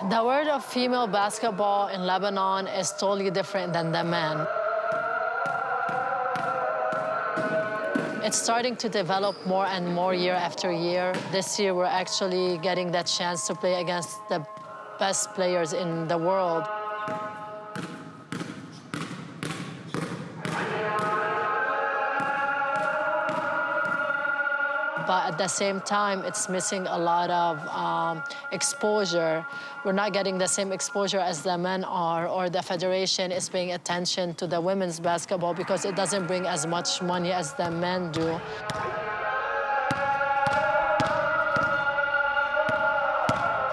The world of female basketball in Lebanon is totally different than the men. It's starting to develop more and more year after year. This year, we're actually getting that chance to play against the best players in the world. But at the same time, it's missing a lot of exposure. We're not getting the same exposure as the men are, or the federation is paying attention to the women's basketball because it doesn't bring as much money as the men do.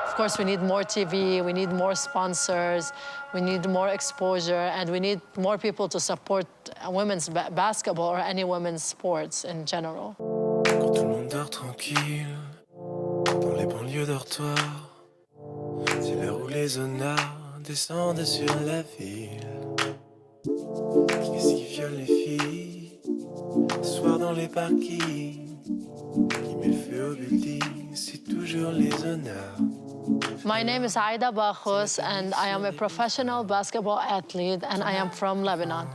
Of course, we need more TV, we need more sponsors, we need more exposure, and we need more people to support women's basketball or any women's sports in general. Quand tout le monde dort tranquille, dans les banlieues dortoirs, c'est l'heure où les honneurs descendent sur la ville. Qu'est-ce qui viole les filles, ce soir dans les parkings, qui met le feu au building, c'est toujours les honneurs. My name is Aida Bakhos, and I am a professional basketball athlete, and I am from Lebanon.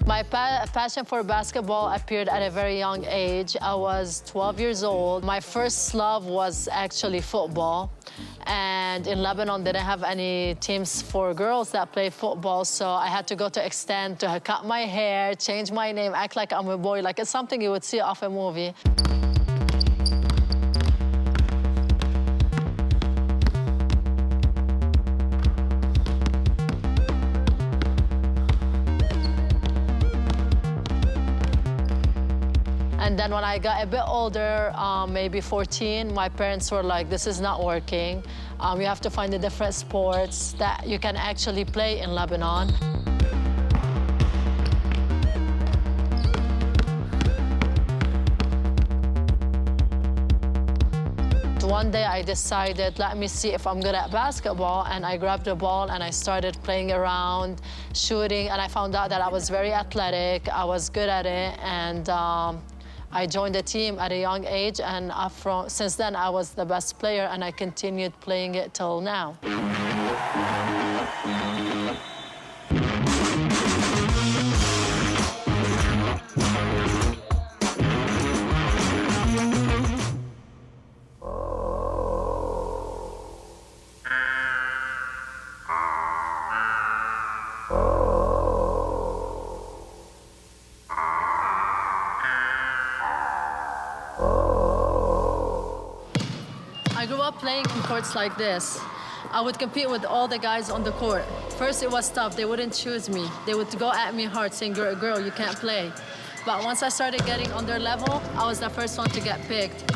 My passion for basketball appeared at a very young age. I was 12 years old. My first love was actually football. And in Lebanon, they didn't have any teams for girls that play football, so I had to go to extent to cut my hair, change my name, act like I'm a boy, like it's something you would see off a movie. And then when I got a bit older, maybe 14, my parents were like, this is not working. You have to find the different sports that you can actually play in Lebanon. One day I decided, let me see if I'm good at basketball, and I grabbed the ball and I started playing around, shooting, and I found out that I was very athletic, I was good at it, and I joined the team at a young age, and since then I was the best player, and I continued playing it till now. I grew up playing in courts like this. I would compete with all the guys on the court. First, it was tough. They wouldn't choose me. They would go at me hard, saying, you're a girl, you can't play. But once I started getting on their level, I was the first one to get picked.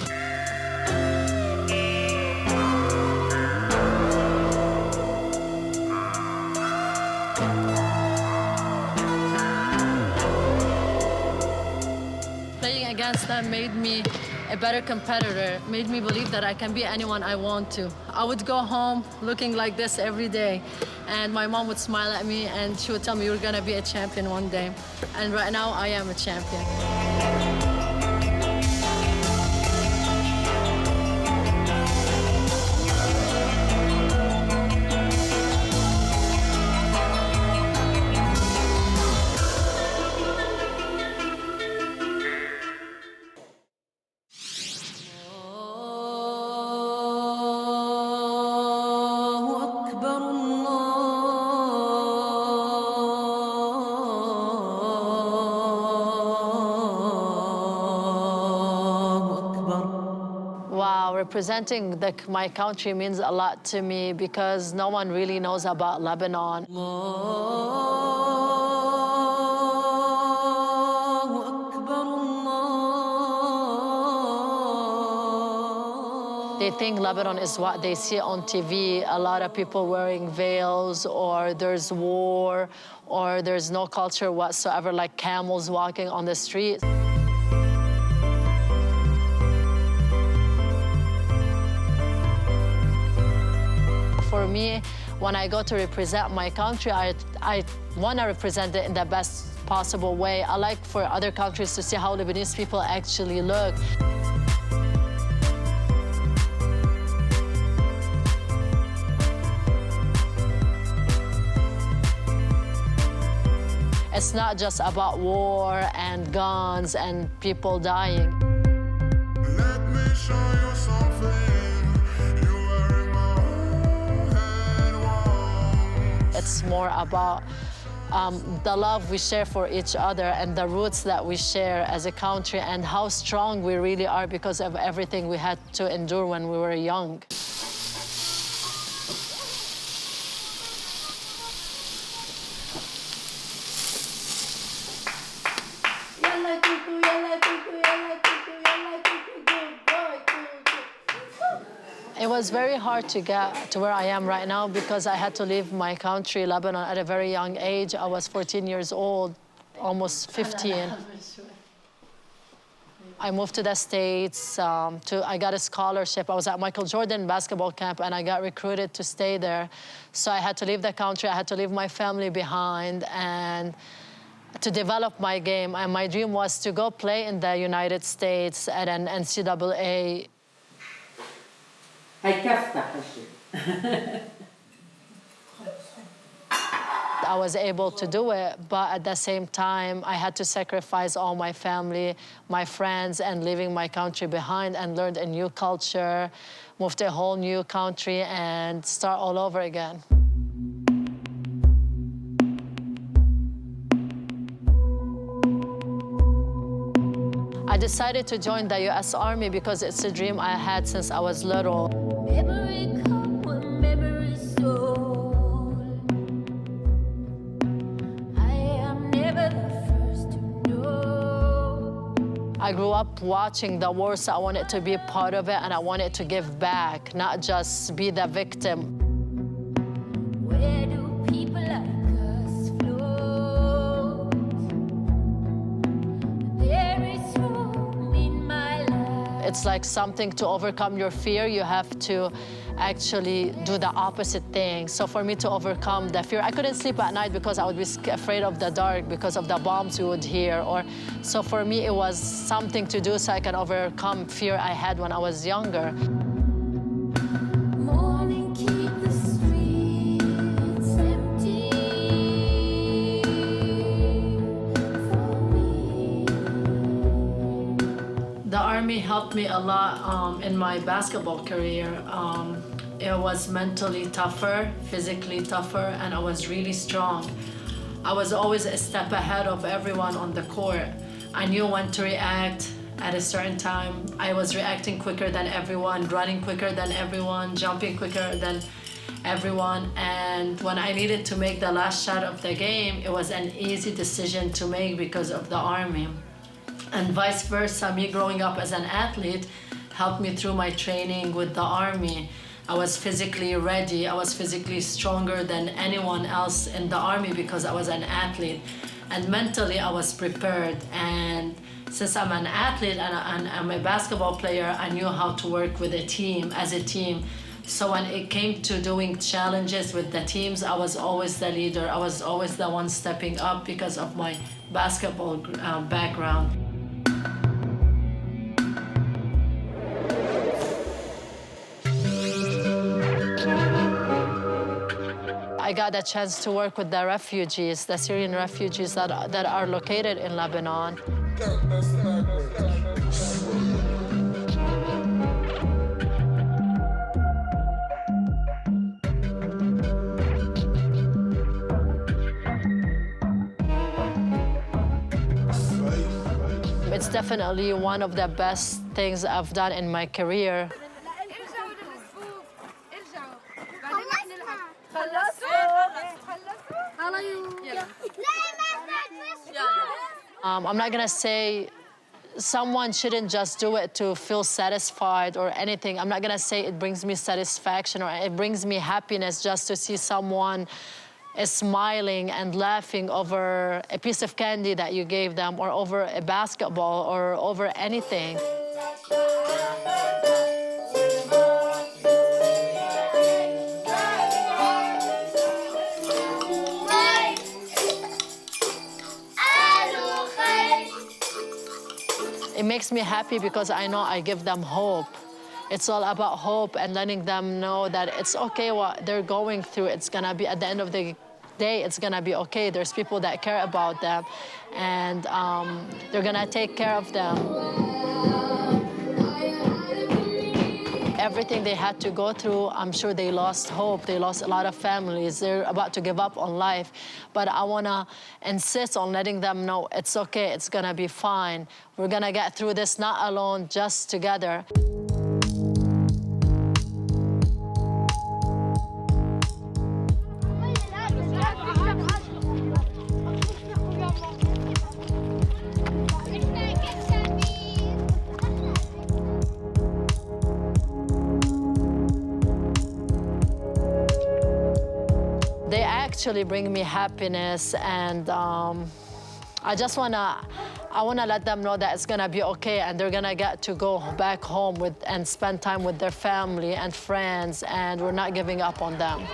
Playing against them made me a better competitor, made me believe that I can be anyone I want to. I would go home looking like this every day, and my mom would smile at me and she would tell me, you're gonna be a champion one day. And right now, I am a champion. Wow, representing my country means a lot to me because no one really knows about Lebanon. They think Lebanon is what they see on TV, a lot of people wearing veils, or there's war, or there's no culture whatsoever, like camels walking on the street. me, when I go to represent my country, I want to represent it in the best possible way. I like for other countries to see how Lebanese people actually look. It's not just about war and guns and people dying. Let me show you something. You are in my head once. It's more about the love we share for each other and the roots that we share as a country and how strong we really are because of everything we had to endure when we were young. It was very hard to get to where I am right now because I had to leave my country, Lebanon, at a very young age. I was 14 years old, almost 15. I moved to the States. I got a scholarship. I was at Michael Jordan basketball camp, and I got recruited to stay there. So I had to leave the country. I had to leave my family behind and to develop my game. And my dream was to go play in the United States at an NCAA. I was able to do it, but at the same time, I had to sacrifice all my family, my friends, and leaving my country behind and learn a new culture, move to a whole new country, and start all over again. I decided to join the U.S. Army because it's a dream I had since I was little. I grew up watching the war, so I wanted to be a part of it, and I wanted to give back, not just be the victim. Where do people like us float? There is room in my life. It's like something to overcome your fear. You have to actually do the opposite thing. So for me to overcome the fear, I couldn't sleep at night because I would be afraid of the dark because of the bombs we would hear. So for me, it was something to do so I can overcome fear I had when I was younger. Morning, keep the streets empty for me. The Army helped me a lot in my basketball career. It was mentally tougher, physically tougher, and I was really strong. I was always a step ahead of everyone on the court. I knew when to react at a certain time. I was reacting quicker than everyone, running quicker than everyone, jumping quicker than everyone. And when I needed to make the last shot of the game, it was an easy decision to make because of the Army. And vice versa, me growing up as an athlete helped me through my training with the Army. I was physically ready. I was physically stronger than anyone else in the Army because I was an athlete. And mentally, I was prepared. And since I'm an athlete and I'm a basketball player, I knew how to work with a team, as a team. So when it came to doing challenges with the teams, I was always the leader. I was always the one stepping up because of my basketball background. I got a chance to work with the refugees, the Syrian refugees that are located in Lebanon. It's definitely one of the best things I've done in my career. I'm not gonna say someone shouldn't just do it to feel satisfied or anything. I'm not gonna say it brings me satisfaction or it brings me happiness just to see someone is smiling and laughing over a piece of candy that you gave them or over a basketball or over anything. It makes me happy because I know I give them hope. It's all about hope and letting them know that it's okay what they're going through. It's gonna be, at the end of the day, it's gonna be okay. There's people that care about them, and they're gonna take care of them. Everything they had to go through, I'm sure they lost hope. They lost a lot of families. They're about to give up on life. But I wanna insist on letting them know it's okay, it's gonna be fine. We're gonna get through this, not alone, just together. They actually bring me happiness, and I wanna let them know that it's gonna be okay, and they're gonna get to go back home and spend time with their family and friends, and we're not giving up on them.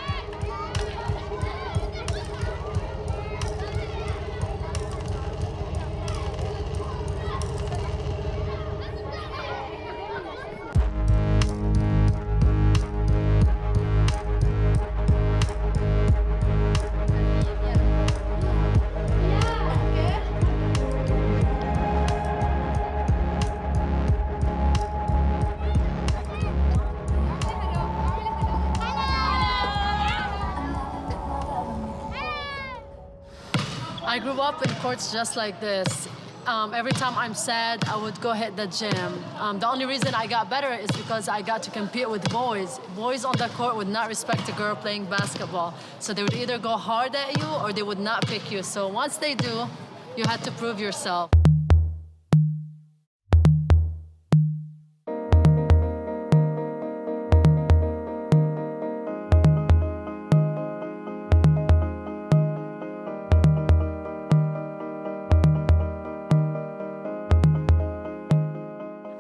I grew up in courts just like this. Every time I'm sad, I would go hit the gym. The only reason I got better is because I got to compete with boys. Boys on the court would not respect a girl playing basketball. So they would either go hard at you or they would not pick you. So once they do, you had to prove yourself.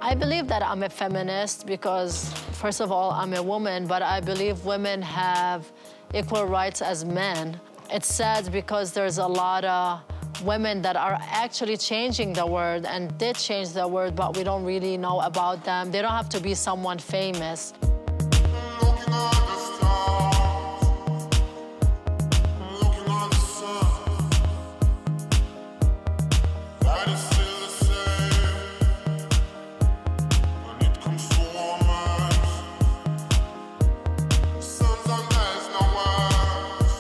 I believe that I'm a feminist because, first of all, I'm a woman, but I believe women have equal rights as men. It's sad because there's a lot of women that are actually changing the world and did change the world, but we don't really know about them. They don't have to be someone famous. Looking at the stars, looking at the sun, light is still the same when it comes to romance. Sun's on, there's no words.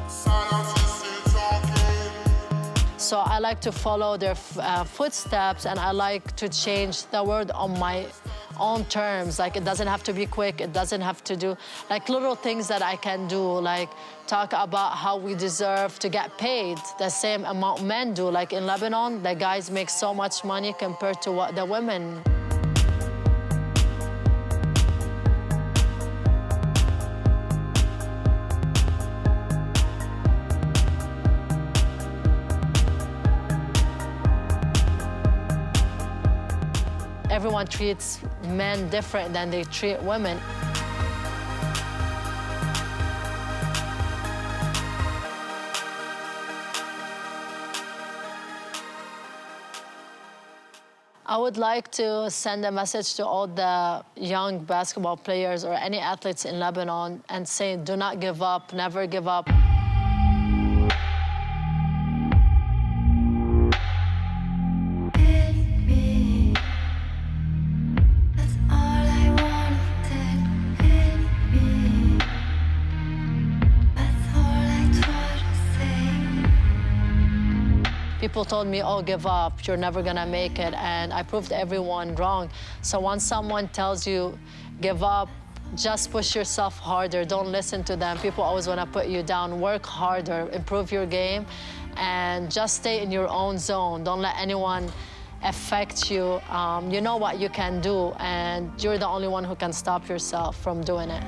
Silence is still talking. So I like to follow their footsteps, and I like to change the world on my own terms. Like, it doesn't have to be quick. It doesn't have to do, like, little things that I can do, like talk about how we deserve to get paid the same amount men do. Like in Lebanon, the guys make so much money compared to what the women. Everyone treats men different than they treat women. I would like to send a message to all the young basketball players or any athletes in Lebanon and say, do not give up, never give up. People told me, oh, give up, you're never gonna make it, and I proved everyone wrong. So once someone tells you, give up, just push yourself harder, don't listen to them. People always wanna put you down. Work harder, improve your game, and just stay in your own zone. Don't let anyone affect you. You know what you can do, and you're the only one who can stop yourself from doing it.